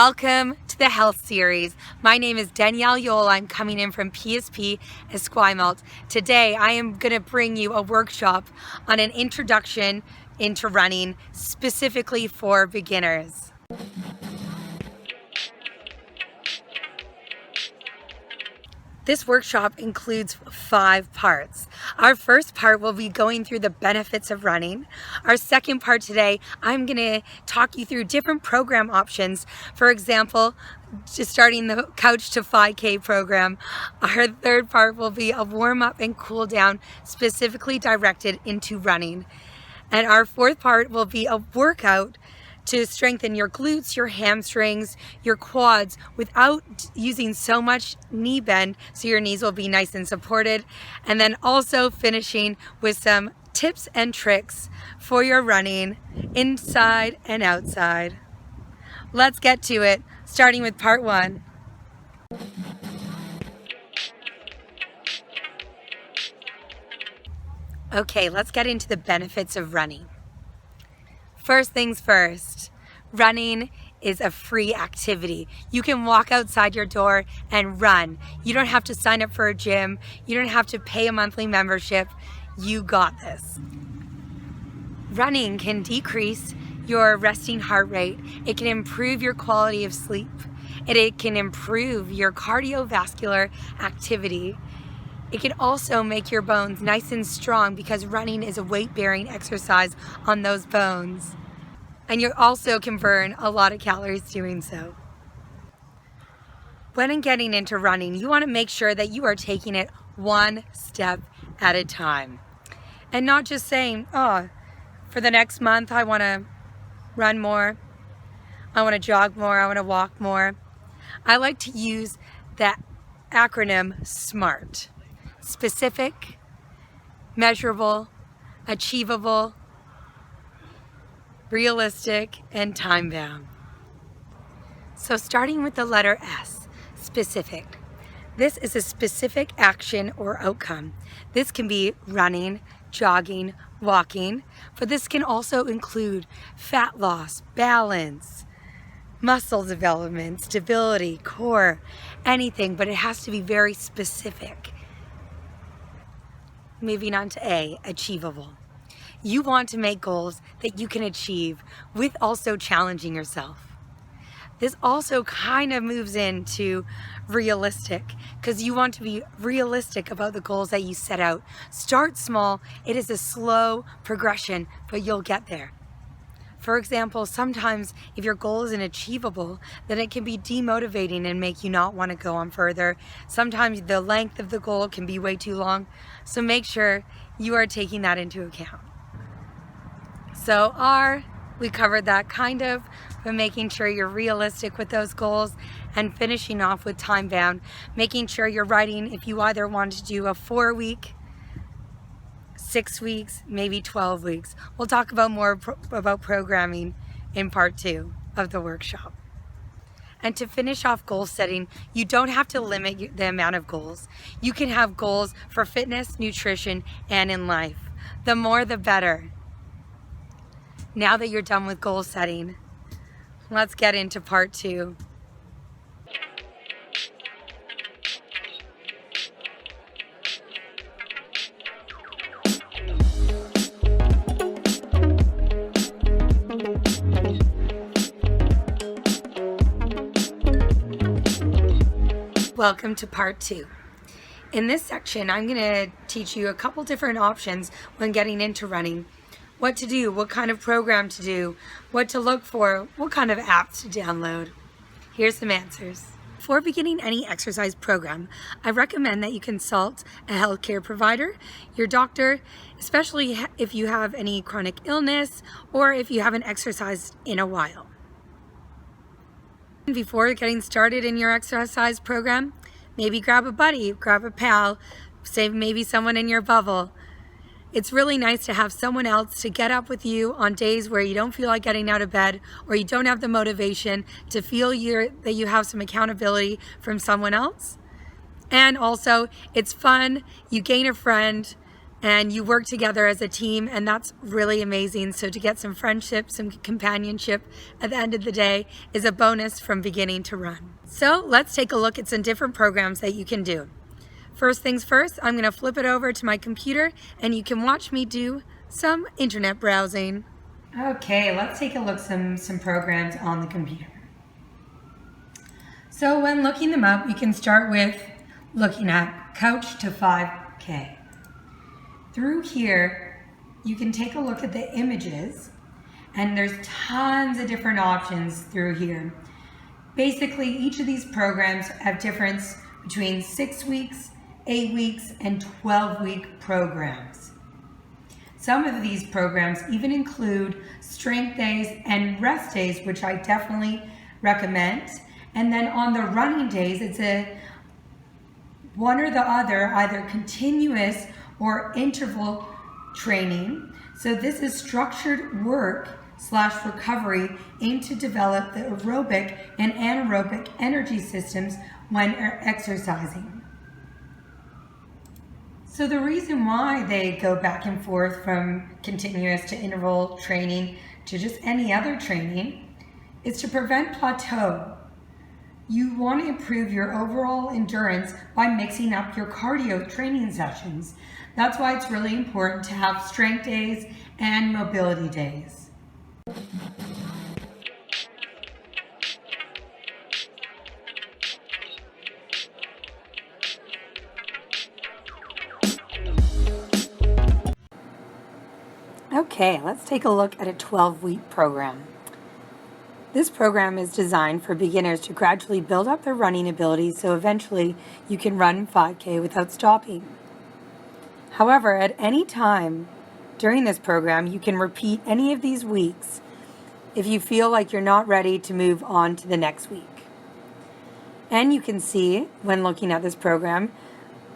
Welcome to the Health Series. My name is Danielle Yole. I'm coming in from PSP Esquimalt. Today I am going to bring you a workshop on an introduction into running specifically for beginners. This workshop includes 5 parts. Our first part will be going through the benefits of running. Our second part today, I'm going to talk you through different program options. For example, just starting the Couch to 5K program. Our third part will be a warm-up and cool down specifically directed into running. And our fourth part will be a workout to strengthen your glutes, your hamstrings, your quads without using so much knee bend, so your knees will be nice and supported. And then also finishing with some tips and tricks for your running inside and outside. Let's get to it, starting with part 1. Okay, let's get into the benefits of running. First things first, running is a free activity. You can walk outside your door and run. You don't have to sign up for a gym. You don't have to pay a monthly membership. You got this. Running can decrease your resting heart rate. It can improve your quality of sleep. It can improve your cardiovascular activity. It can also make your bones nice and strong because running is a weight-bearing exercise on those bones. And you also can burn a lot of calories doing so. When getting into running, you want to make sure that you are taking it one step at a time. And not just saying, oh, for the next month I want to run more, I want to jog more, I want to walk more. I like to use that acronym SMART. Specific, measurable, achievable, realistic, and time-bound. So starting with the letter S, specific. This is a specific action or outcome. This can be running, jogging, walking, but this can also include fat loss, balance, muscle development, stability, core, anything, but it has to be very specific. Moving on to A, achievable. You want to make goals that you can achieve with also challenging yourself. This also kind of moves into realistic because you want to be realistic about the goals that you set out. Start small. It is a slow progression, but you'll get there. For example, sometimes if your goal isn't achievable, then it can be demotivating and make you not want to go on further. Sometimes the length of the goal can be way too long. So make sure you are taking that into account. So R, we covered that kind of, but making sure you're realistic with those goals and finishing off with time bound, making sure you're writing if you either want to do a 4-week, 6 weeks, maybe 12 weeks. We'll talk about more about programming in part 2 of the workshop. And to finish off goal setting, you don't have to limit the amount of goals. You can have goals for fitness, nutrition, and in life. The more, the better. Now that you're done with goal setting, let's get into part 2. Welcome to part 2. In this section, I'm going to teach you a couple different options when getting into running. What to do, what kind of program to do, what to look for, what kind of apps to download. Here's some answers. Before beginning any exercise program, I recommend that you consult a healthcare provider, your doctor, especially if you have any chronic illness or if you haven't exercised in a while. Before getting started in your exercise program, maybe grab a buddy, grab a pal, say maybe someone in your bubble. It's really nice to have someone else to get up with you on days where you don't feel like getting out of bed or you don't have the motivation to feel that you have some accountability from someone else. And also, it's fun, you gain a friend, and you work together as a team, and that's really amazing. So to get some friendship, some companionship at the end of the day is a bonus from beginning to run. So let's take a look at some different programs that you can do. First things first, I'm gonna flip it over to my computer and you can watch me do some internet browsing. Okay, let's take a look at some programs on the computer. So when looking them up, you can start with looking at Couch to 5K. Through here, you can take a look at the images, and there's tons of different options through here. Basically, each of these programs have difference between 6 weeks, 8 weeks, and 12-week programs. Some of these programs even include strength days and rest days, which I definitely recommend. And then on the running days, it's a one or the other, either continuous or interval training. So this is structured work / recovery aimed to develop the aerobic and anaerobic energy systems when exercising. So the reason why they go back and forth from continuous to interval training to just any other training is to prevent plateau. You want to improve your overall endurance by mixing up your cardio training sessions. That's why it's really important to have strength days and mobility days. Okay, let's take a look at a 12-week program. This program is designed for beginners to gradually build up their running ability so eventually you can run 5K without stopping. However, at any time during this program, you can repeat any of these weeks if you feel like you're not ready to move on to the next week. And you can see when looking at this program,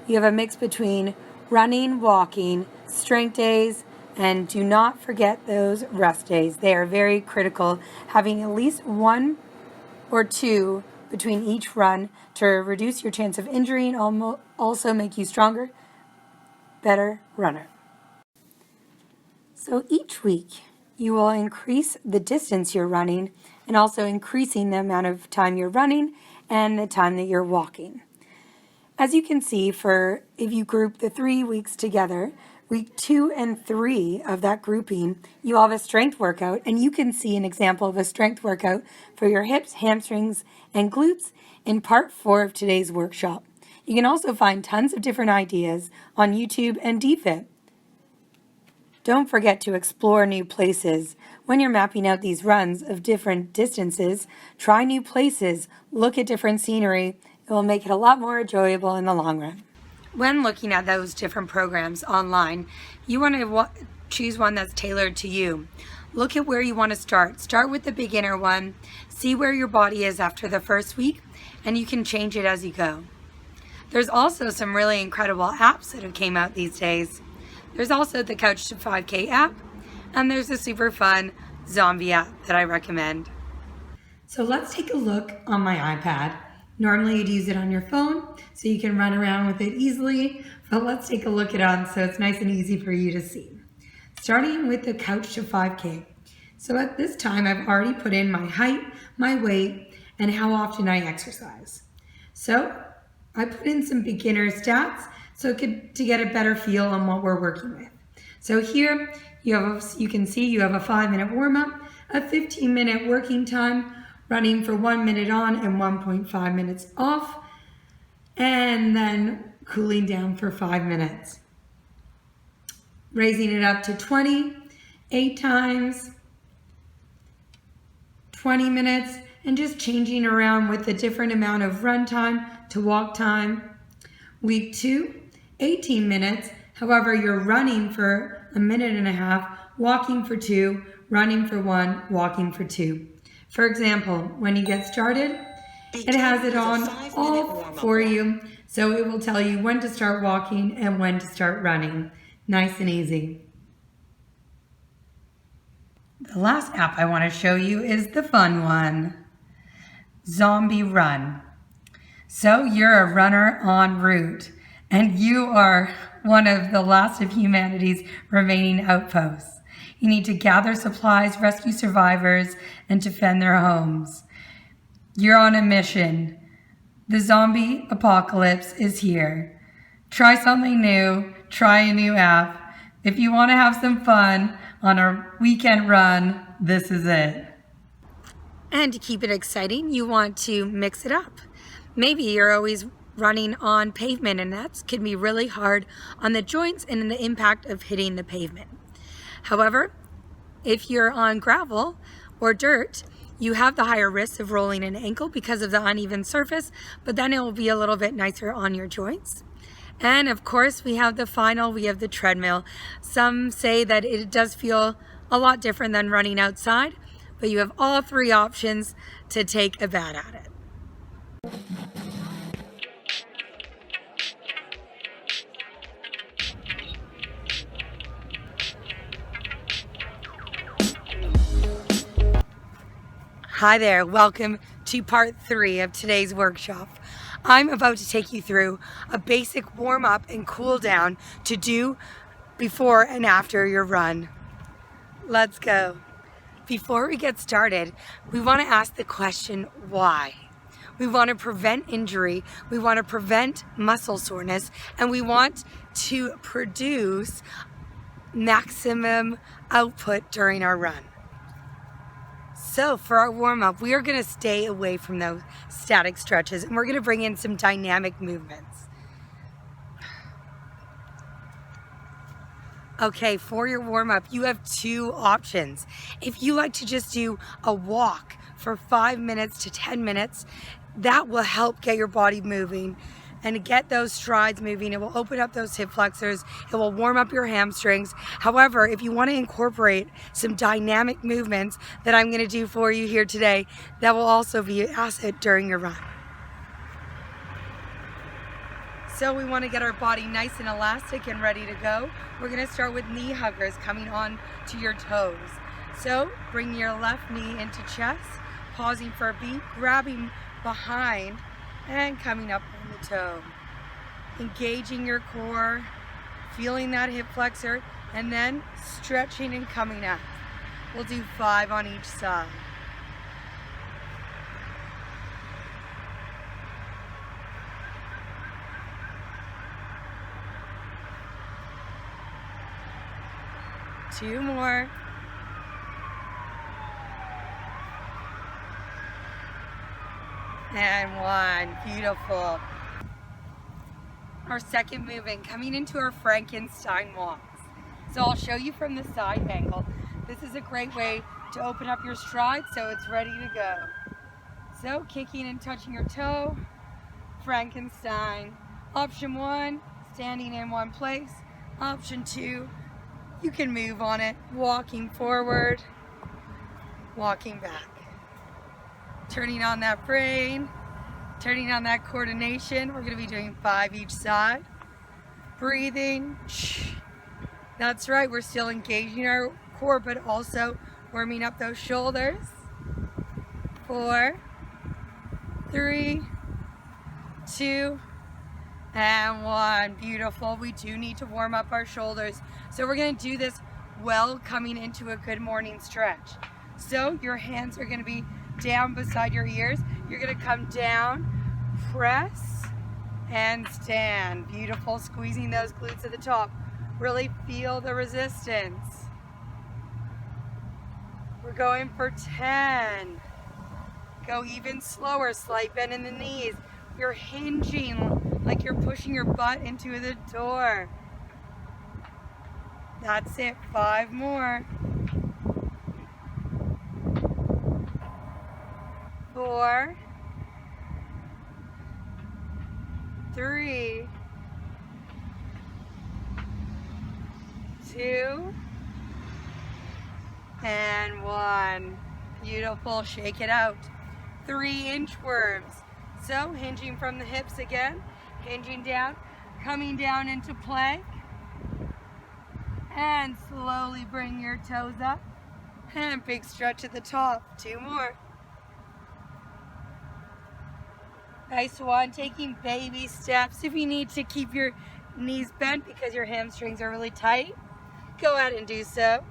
you have a mix between running, walking, strength days, and do not forget those rest days. They are very critical, having at least 1 or 2 between each run to reduce your chance of injury and also make you stronger, better runner. So each week you will increase the distance you're running and also increasing the amount of time you're running and the time that you're walking. As you can see, if you group the 3 weeks together, week 2 and 3 of that grouping, you have a strength workout, and you can see an example of a strength workout for your hips, hamstrings, and glutes in part 4 of today's workshop. You can also find tons of different ideas on YouTube and DFit. Don't forget to explore new places. When you're mapping out these runs of different distances, try new places, look at different scenery. It will make it a lot more enjoyable in the long run. When looking at those different programs online, you want to choose one that's tailored to you. Look at where you want to start. Start with the beginner one, see where your body is after the first week, and you can change it as you go. There's also some really incredible apps that have came out these days. There's also the Couch to 5K app, and there's a super fun zombie app that I recommend. So let's take a look on my iPad. Normally you'd use it on your phone so you can run around with it easily, but let's take a look at it so it's nice and easy for you to see. Starting with the Couch to 5K. So at this time I've already put in my height, my weight, and how often I exercise. So I put in some beginner stats to get a better feel on what we're working with. So here you can see you have a 5-minute warm-up, a 15-minute working time, running for 1 minute on and 1.5 minutes off, and then cooling down for 5 minutes. Raising it up to 20, 8 times, 20 minutes, and just changing around with a different amount of run time to walk time. Week 2, 18 minutes. However, you're running for 1.5 minutes, walking for 2, running for 1, walking for 2. For example, when you get started, it has it on all for you, so it will tell you when to start walking and when to start running. Nice and easy. The last app I want to show you is the fun one, Zombie Run. So you're a runner en route, and you are one of the last of humanity's remaining outposts. You need to gather supplies, rescue survivors, and defend their homes. You're on a mission. The zombie apocalypse is here. Try something new. Try a new app. If you want to have some fun on a weekend run, this is it. And to keep it exciting, you want to mix it up. Maybe you're always running on pavement, and that can be really hard on the joints and the impact of hitting the pavement. However, if you're on gravel or dirt, you have the higher risk of rolling an ankle because of the uneven surface, but then it will be a little bit nicer on your joints. And of course, we have the treadmill. Some say that it does feel a lot different than running outside, but you have all three options to take a bat at it. Hi there, welcome to part 3 of today's workshop. I'm about to take you through a basic warm-up and cool down to do before and after your run. Let's go. Before we get started, we want to ask the question, why? We want to prevent injury, we want to prevent muscle soreness, and we want to produce maximum output during our run. So for our warm-up, we are going to stay away from those static stretches, and we're going to bring in some dynamic movements. Okay, for your warm-up, you have 2 options. If you like to just do a walk for 5 minutes to 10 minutes, that will help get your body moving and get those strides moving. It will open up those hip flexors. It will warm up your hamstrings. However, if you want to incorporate some dynamic movements that I'm going to do for you here today, that will also be an asset during your run. So we want to get our body nice and elastic and ready to go. We're going to start with knee huggers, coming on to your toes. So bring your left knee into chest, pausing for a beat, grabbing behind, and coming up on the toe. Engaging your core, feeling that hip flexor, and then stretching and coming up. We'll do 5 on each side. Two more. And 1, beautiful. Our second movement, coming into our Frankenstein walks. So I'll show you from the side angle. This is a great way to open up your stride so it's ready to go. So kicking and touching your toe, Frankenstein. Option 1, standing in one place. Option 2, you can move on it, walking forward, walking back. Turning on that brain, turning on that coordination. We're going to be doing 5 each side. Breathing. That's right, we're still engaging our core, but also warming up those shoulders. 4, 3, 2, and 1. Beautiful. We do need to warm up our shoulders. So we're going to do this well coming into a good morning stretch. So your hands are going to be down beside your ears. You're going to come down, press, and stand. Beautiful. Squeezing those glutes at the top. Really feel the resistance. We're going for 10. Go even slower. Slight bend in the knees. You're hinging like you're pushing your butt into the door. That's it. 5 more. 4, 3, 2, and 1. Beautiful. Shake it out. 3 inchworms. So hinging from the hips again, hinging down, coming down into plank, and slowly bring your toes up, and big stretch at the top. 2 more. Nice one. Taking baby steps. If you need to keep your knees bent because your hamstrings are really tight, go ahead and do so.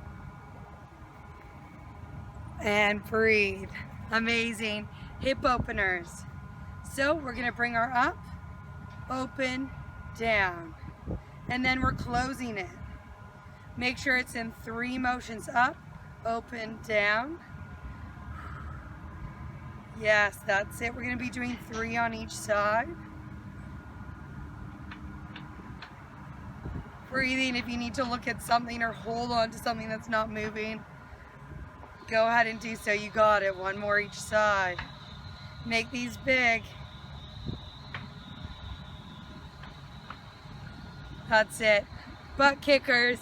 And breathe. Amazing. Hip openers. So we're going to bring our up, open, down. And then we're closing it. Make sure it's in 3 motions: up, open, down. Yes, that's it. We're going to be doing 3 on each side. Breathing. If you need to look at something or hold on to something that's not moving, go ahead and do so. You got it. 1 more each side. Make these big. That's it. Butt kickers.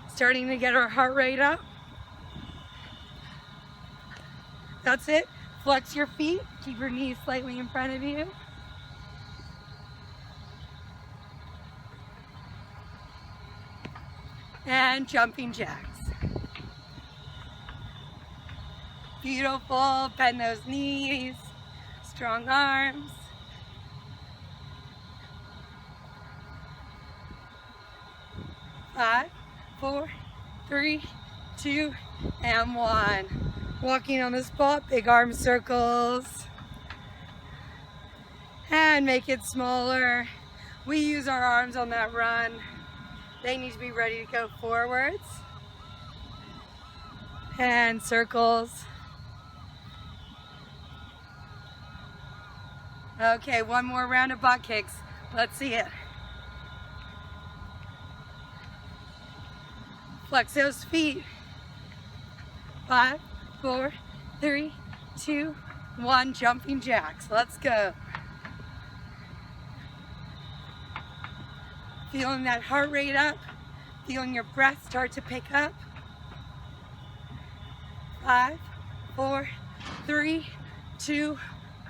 Starting to get our heart rate up. That's it. Flex your feet. Keep your knees slightly in front of you. And jumping jacks. Beautiful. Bend those knees. Strong arms. Five, 4, 3, 2, and 1. Walking on the spot, big arm circles. And make it smaller. We use our arms on that run. They need to be ready to go forwards. And circles. Okay, 1 more round of butt kicks. Let's see it. Flex those feet. 5, 4, 3, 2, 1. Jumping jacks. Let's go. Feeling that heart rate up. Feeling your breath start to pick up. 5, 4, 3, 2,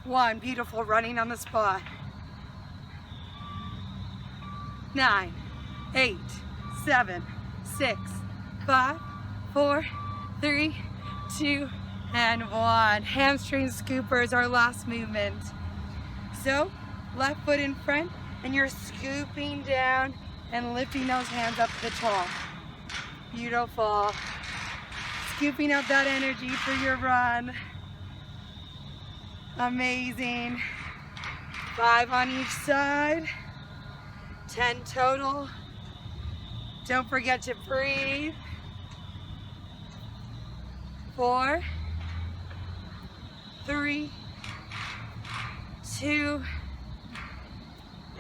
1. Beautiful. Running on the spot. 9, 8, 7, 6, 5, 4, 3, 2, and 1. Hamstring scoopers, our last movement. So, left foot in front, and you're scooping down and lifting those hands up to the top. Beautiful. Scooping up that energy for your run. Amazing. 5 on each side. 10 total. Don't forget to breathe. 4, 3, 2,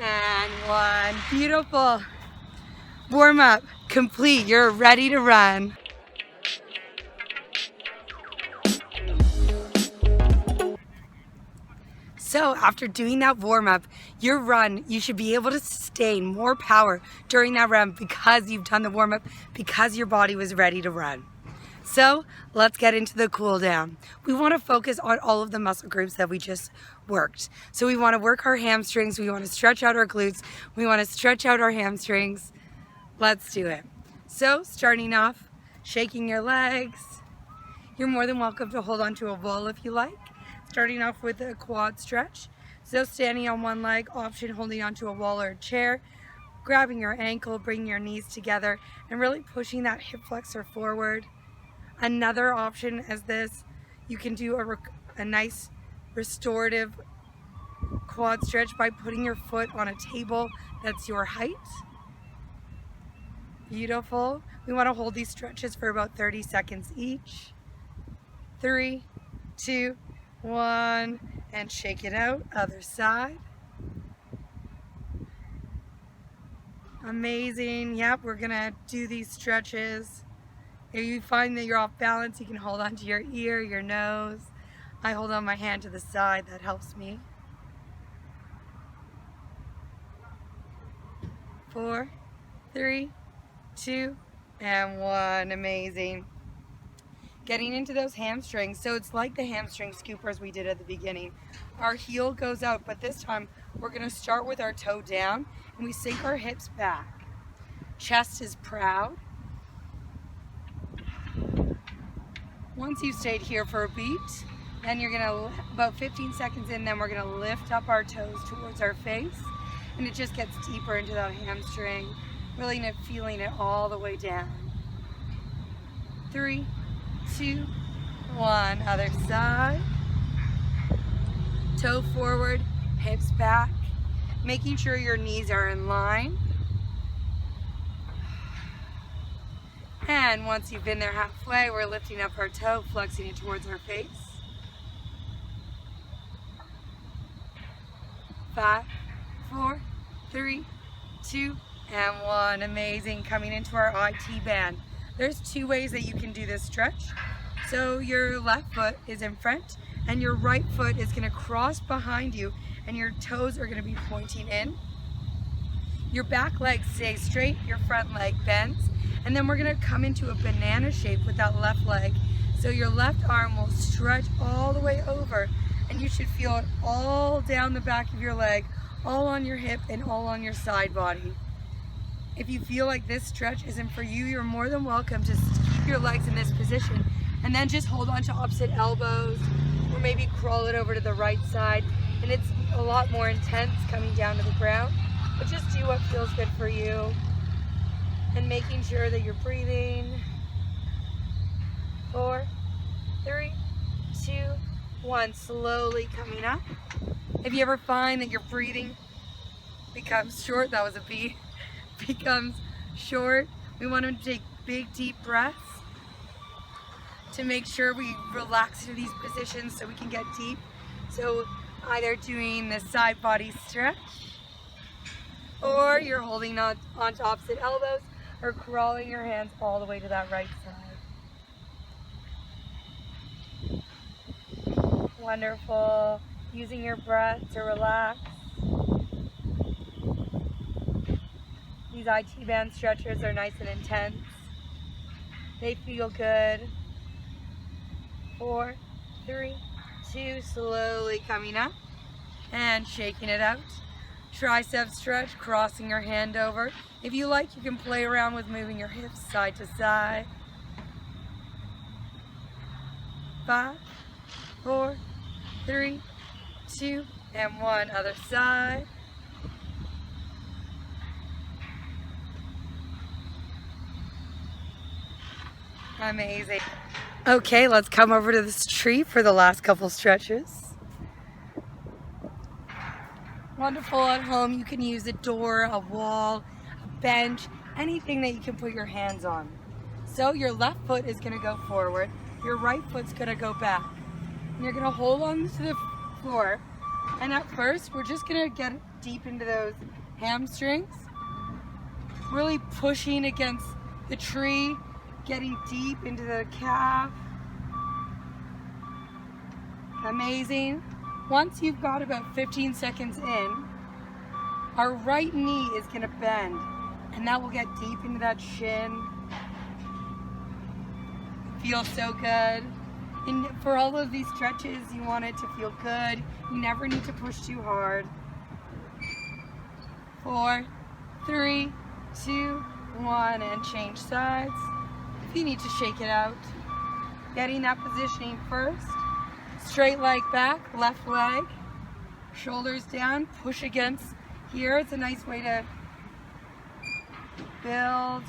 and 1. Beautiful. Warm up complete. You're ready to run. So after doing that warm up, your run, you should be able to sustain more power during that run because you've done the warm up, because your body was ready to run. So let's get into the cool down. We want to focus on all of the muscle groups that we just worked. So we want to work our hamstrings. We want to stretch out our glutes. We want to stretch out our hamstrings. Let's do it. So starting off, shaking your legs. You're more than welcome to hold onto a wall if you like. Starting off with a quad stretch. So standing on one leg, option holding onto a wall or a chair, grabbing your ankle, bringing your knees together, and really pushing that hip flexor forward. Another option is this. You can do a nice restorative quad stretch by putting your foot on a table that's your height. Beautiful. We want to hold these stretches for about 30 seconds each. 3, 2, 1, and shake it out. Other side. Amazing. Yep, we're gonna do these stretches. If you find that you're off balance, you can hold onto your ear, your nose. I hold on my hand to the side. That helps me. 4, 3, 2, and 1. Amazing. Getting into those hamstrings. So it's like the hamstring scoopers we did at the beginning. Our heel goes out, but this time we're going to start with our toe down and we sink our hips back. Chest is proud. Once you've stayed here for a beat, Then you're gonna, about 15 seconds in, then we're gonna lift up our toes towards our face, and it just gets deeper into that hamstring, really feeling it all the way down. 3, 2, 1, other side. Toe forward, hips back, making sure your knees are in line. And once you've been there halfway, we're lifting up our toe, flexing it towards our face. 5, 4, 3, 2, and 1. Amazing. Coming into our IT band. There's 2 ways that you can do this stretch. So your left foot is in front and your right foot is going to cross behind you and your toes are going to be pointing in. Your back leg stays straight, your front leg bends, and then we're going to come into a banana shape with that left leg. So your left arm will stretch all the way over and you should feel it all down the back of your leg, all on your hip and all on your side body. If you feel like this stretch isn't for you, you're more than welcome to keep your legs in this position and then just hold on to opposite elbows or maybe crawl it over to the right side. And it's a lot more intense coming down to the ground, but just do what feels good for you and making sure that you're breathing. 4, 3, 2, 1, slowly coming up. If you ever find that your breathing becomes short, that was a B, becomes short, we want to take big deep breaths to make sure we relax into these positions so we can get deep. So either doing the side body stretch, or you're holding on to opposite elbows, or crawling your hands all the way to that right side. Wonderful. Using your breath to relax. These IT band stretches are nice and intense. They feel good. 4, 3, 2, slowly coming up and shaking it out. Tricep stretch, crossing your hand over. If you like, you can play around with moving your hips side to side. 5, 4, 3, 2, and 1. Other side. Amazing. Okay, let's come over to this tree for the last couple stretches. Wonderful. At home, you can use a door, a wall, a bench, anything that you can put your hands on. So your left foot is going to go forward, your right foot's going to go back. And you're going to hold on to the floor. And at first, we're just going to get deep into those hamstrings, really pushing against the tree, getting deep into the calf. Amazing. Once you've got about 15 seconds in, our right knee is going to bend, and that will get deep into that shin. Feels so good. And for all of these stretches, you want it to feel good. You never need to push too hard. 4, 3, 2, 1, and change sides. If you need to shake it out. Getting that positioning first. Straight leg back, left leg, shoulders down, push against here. It's a nice way to build.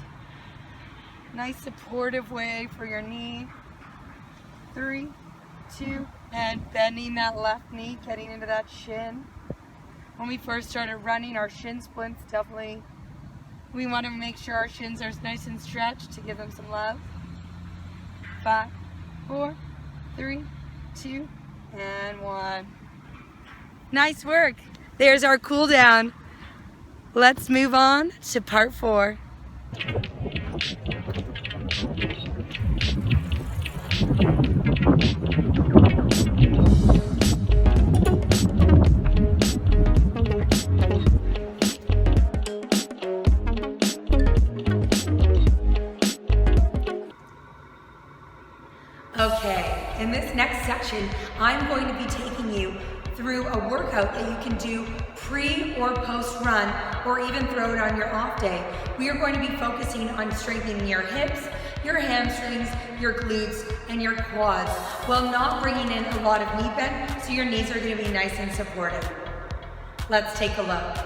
Nice supportive way for your knee. 3, 2, and bending that left knee, getting into that shin. When we first started running, our shin splints definitely, we want to make sure our shins are nice and stretched to give them some love. 5, 4, 3, 2, and 1. Nice work. There's our cool down. Let's move on to part 4. Okay, in this next section, I'm going to be taking you through a workout that you can do pre or post run, or even throw it on your off day. We are going to be focusing on strengthening your hips, your hamstrings, your glutes, and your quads, while not bringing in a lot of knee bend, so your knees are gonna be nice and supported. Let's take a look.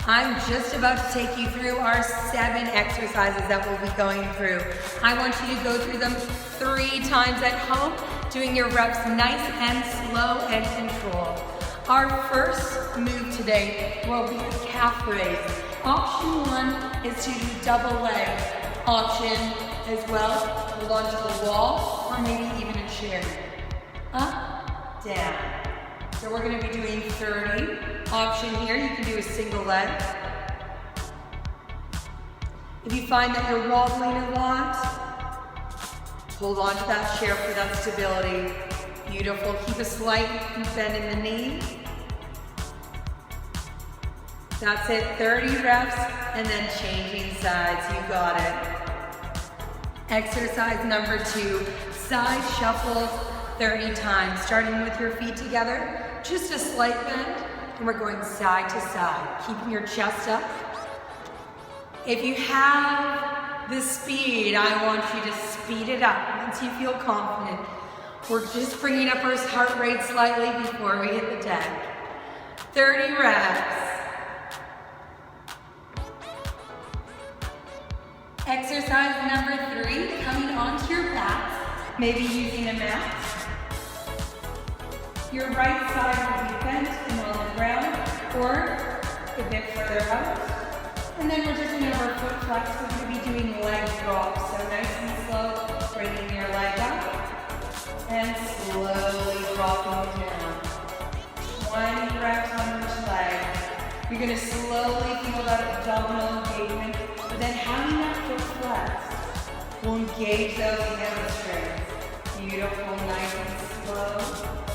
I'm just about to take you through our 7 exercises that we'll be going through. I want you to go through them 3 times at home, doing your reps nice and slow and controlled. Our first move today will be a calf raise. Option 1 is to do double leg. Option as well, hold on to the wall or maybe even a chair. Up, down. So we're gonna be doing 30. Option here, you can do a single leg. If you find that you're wobbling a lot, hold on to that chair for that stability. Beautiful, keep a slight bend in the knee. That's it, 30 reps, and then changing sides, you got it. Exercise number 2, side shuffles 30 times, starting with your feet together, just a slight bend, and we're going side to side, keeping your chest up. If you have the speed, I want you to speed it up once you feel confident. We're just bringing up our heart rate slightly before we hit the deck. 30 reps. Exercise number 3, coming onto your backs, maybe using a mat. Your right side will be bent and on the ground, or a bit further out. And then we're just going to have our foot flex. We're going to be doing leg drops. So nice and slow, bringing your leg up and slowly dropping down. 20 reps on each leg. You're going to slowly feel that abdominal engagement, but then having that foot flex will engage those hamstrings. Beautiful, nice and slow.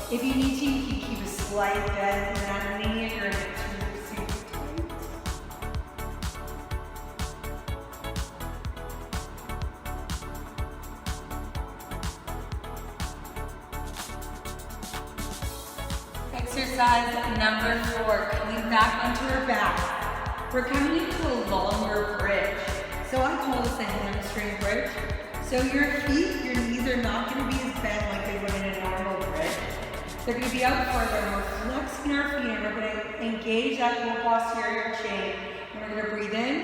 If you need to, you can keep a slight bend in that knee if you're a bit too super tight. Exercise number 4, coming back onto our back. We're coming into a longer bridge. So I call this a hamstring bridge. So your feet, your knees are not going to be as bent like they would in a normal bridge. They're going to be out further. We're flexing our feet and we're going to engage that whole posterior chain. And we're going to breathe in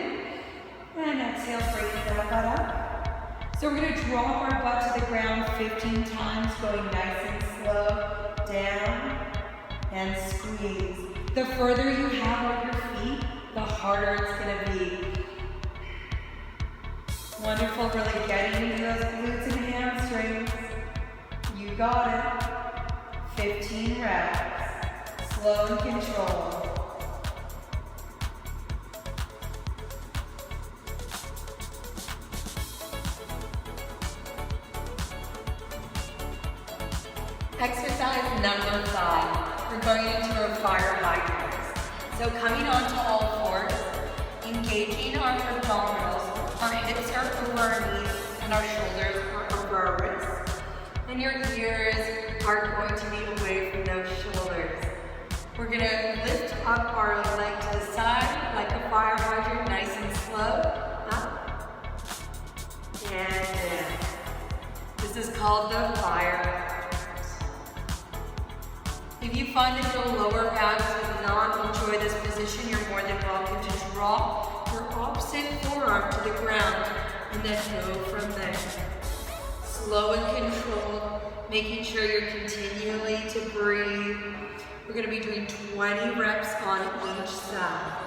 and exhale, bring that butt up. So we're going to drop our butt to the ground 15 times, going nice and slow, down and squeeze. The further you have on your feet, the harder it's going to be. Wonderful, really getting into those glutes and hamstrings. You got it. 15 reps, slow and controlled. Exercise number 5, we're going into our fire hydrants. So coming onto all fours, engaging our abdominals, our hips are over our knees and our shoulders are over our wrists. And your ears are going to be away from those shoulders. We're going to lift up our leg to the side like a fire hydrant, nice and slow. Up and down. This is called the fire hydrant. If you find that your lower back does not enjoy this position, you're more than welcome to drop your opposite forearm to the ground and then go from there. Slow and controlled, making sure you're continually to breathe. We're going to be doing 20 reps on each side.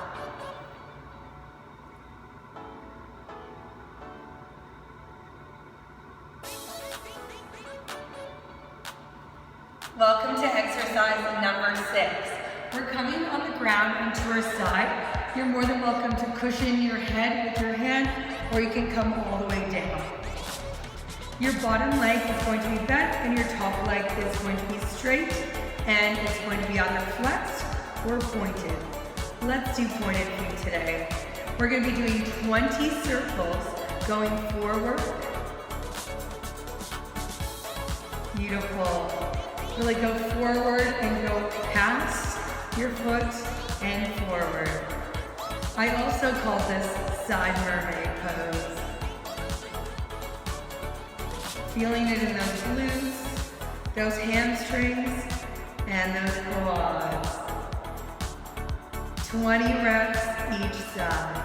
Welcome to exercise number 6. We're coming on the ground onto our side. You're more than welcome to cushion your head with your hand, or you can come all the way down. Your bottom leg is going to be bent and your top leg is going to be straight and it's going to be either flexed or pointed. Let's do pointed feet today. We're going to be doing 20 circles going forward. Beautiful. Really go forward and go past your foot and forward. I also call this side mermaid pose. Feeling it in those glutes, those hamstrings, and those quads. 20 reps each side.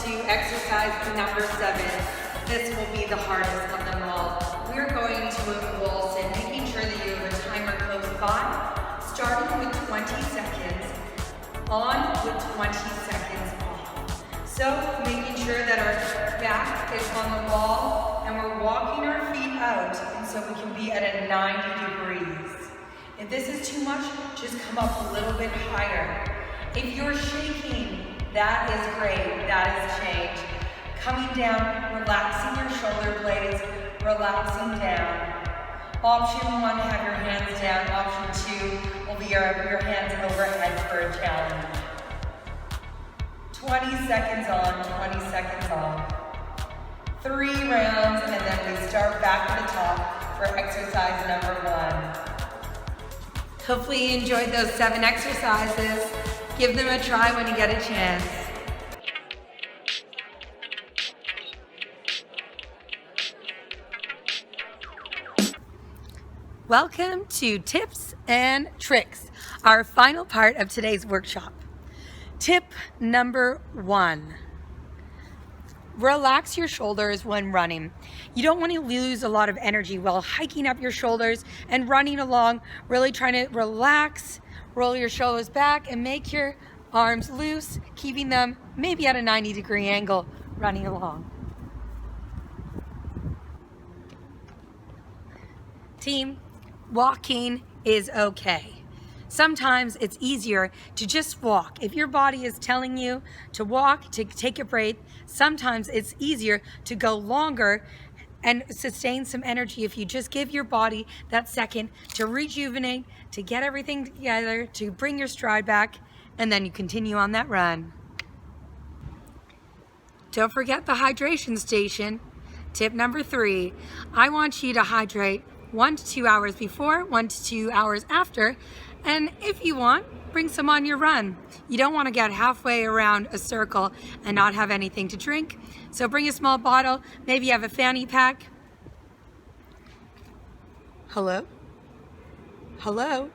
To exercise number 7, this will be the hardest of them all. We're going to a wall sit, making sure that you have a timer close by, starting with 20 seconds on with 20 seconds off. So making sure that our back is on the wall and we're walking our feet out, and so we can be at a 90 degrees. If this is too much, just come up a little bit higher. If you're shaking, that is great, that is change. Coming down, relaxing your shoulder blades, relaxing down. Option 1, have your hands down. Option 2 will be your hands overhead for a challenge. 20 seconds on, 20 seconds off. 3 rounds, and then we start back at the top for exercise number 1. Hopefully you enjoyed those 7 exercises. Give them a try when you get a chance. Welcome to Tips and Tricks, our final part of today's workshop. Tip number 1. Relax your shoulders when running. You don't want to lose a lot of energy while hiking up your shoulders and running along, really trying to relax, roll your shoulders back and make your arms loose, keeping them maybe at a 90-degree angle running along. Team, walking is okay. Sometimes it's easier to just walk. If your body is telling you to walk, to take a break, sometimes it's easier to go longer and sustain some energy if you just give your body that second to rejuvenate, to get everything together, to bring your stride back, and then you continue on that run. Don't forget the hydration station. Tip number 3, I want you to hydrate 1 to 2 hours before, 1 to 2 hours after, and if you want, bring some on your run. You don't want to get halfway around a circle and not have anything to drink. So bring a small bottle, maybe you have a fanny pack. Hello? Hello?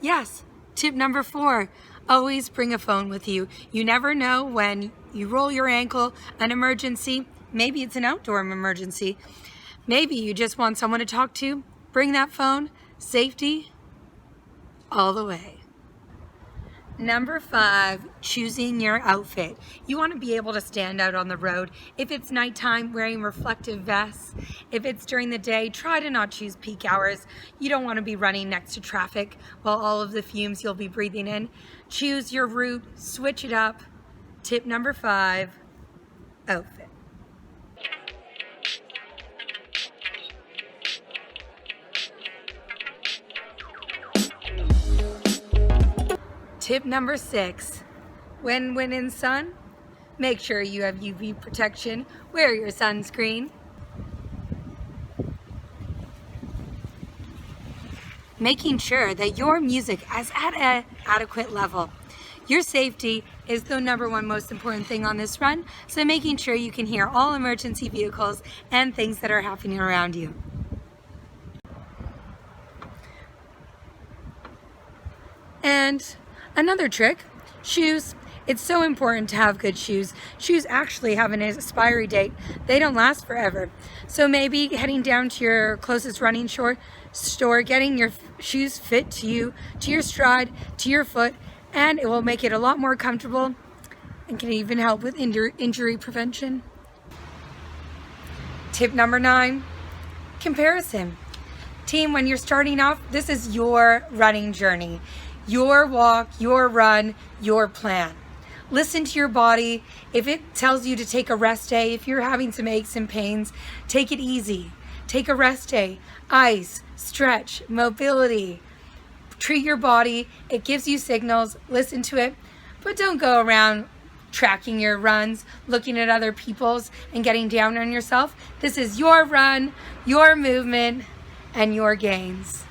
Yes, tip number 4, always bring a phone with you. You never know when you roll your ankle, an emergency, maybe it's an outdoor emergency, maybe you just want someone to talk to, bring that phone, safety all the way. Number 5, choosing your outfit. You want to be able to stand out on the road. If it's nighttime, wearing reflective vests. If it's during the day, try to not choose peak hours. You don't want to be running next to traffic while all of the fumes you'll be breathing in. Choose your route, switch it up. Tip number 5, outfit. Tip number 6, when in sun, make sure you have UV protection, wear your sunscreen. Making sure that your music is at an adequate level. Your safety is the number 1 most important thing on this run, so making sure you can hear all emergency vehicles and things that are happening around you. And another trick, shoes. It's so important to have good shoes. Shoes actually have an expiry date. They don't last forever. So maybe heading down to your closest running store, getting your shoes fit to you, to your stride, to your foot, and it will make it a lot more comfortable and can even help with injury prevention. Tip number 9, comparison. Team, when you're starting off, this is your running journey. Your walk, your run, your plan. Listen to your body. If it tells you to take a rest day, if you're having some aches and pains, take it easy. Take a rest day. Ice, stretch, mobility. Treat your body. It gives you signals. Listen to it. But don't go around tracking your runs, looking at other people's and getting down on yourself. This is your run, your movement, and your gains.